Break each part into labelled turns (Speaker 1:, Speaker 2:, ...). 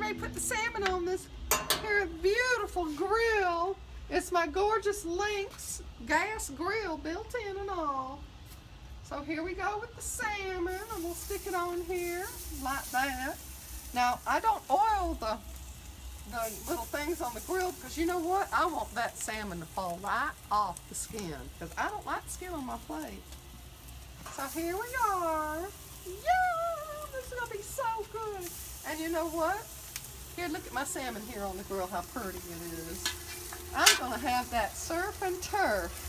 Speaker 1: getting ready to put the salmon on this here beautiful grill. It's my gorgeous Lynx gas grill, built in and all. So here we go with the salmon, and we'll stick it on here like that. Now, I don't oil the little things on the grill because you know what? I want that salmon to fall right off the skin because I don't like skin on my plate. So here we are. Yeah, this is gonna be so good. And you know what? Here, look at my salmon here on the grill, how pretty it is. I'm gonna have that surf and turf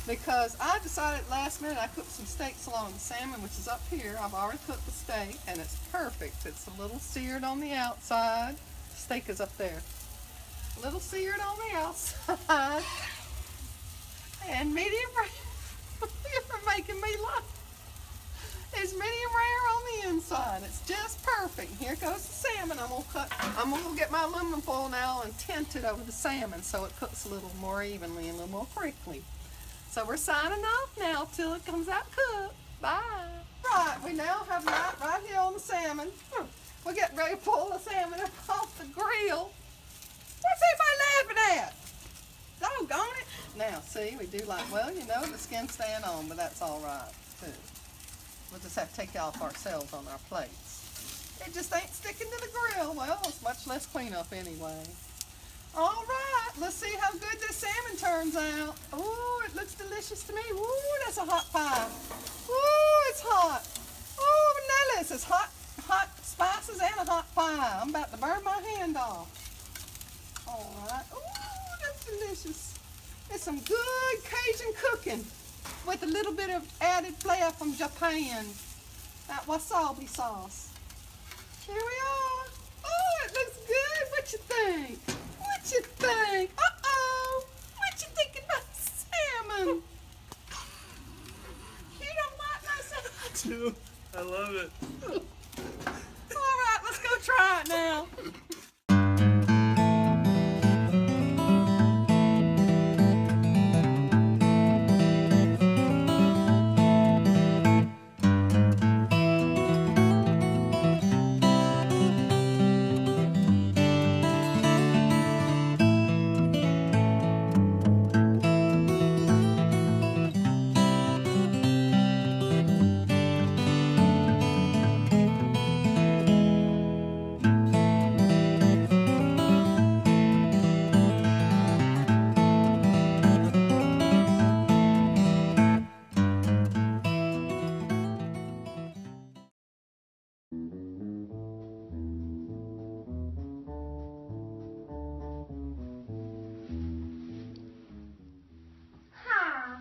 Speaker 1: because I decided last minute I cooked some steak salon salmon, which is up here. I've already cooked the steak and it's perfect. It's a little seared on the outside. The steak is up there. A little seared on the outside. And medium rare. You're making me laugh. It's medium rare on the inside. It's just perfect. Here goes the salmon. I'm gonna get my aluminum foil now and tint it over the salmon so it cooks a little more evenly and a little more quickly. So we're signing off now till it comes out cooked. Bye. Right, we now have light right here on the salmon. We're getting ready to pull the salmon up off the grill. What's everybody laughing at? Doggone it. Now, see, we do like, well, you know, the skin's staying on, but that's all right, too. We'll just have to take it off ourselves on our plates. It just ain't sticking to the grill. Well, it's much less cleanup anyway. All right, let's see how good this salmon turns out. Ooh, it looks delicious to me. Ooh, that's a hot pie. Ooh, it's hot. Ooh, vanilla, it's hot spices and a hot pie. I'm about to burn my hand off. All right. Ooh, that's delicious. It's some good Cajun cooking with a little bit of added flair from Japan. That wasabi sauce. Here we are. Oh, it looks good. What you think? What you think? Uh-oh. What you think about salmon? You don't like my salmon?
Speaker 2: I do. I love it.
Speaker 1: All right, let's go try it now. Hi,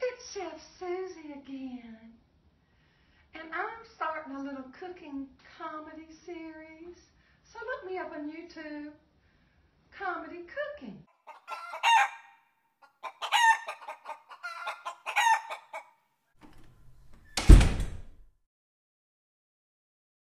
Speaker 1: it's Chef Susie again, and I'm starting a little cooking comedy series, so look me up on YouTube.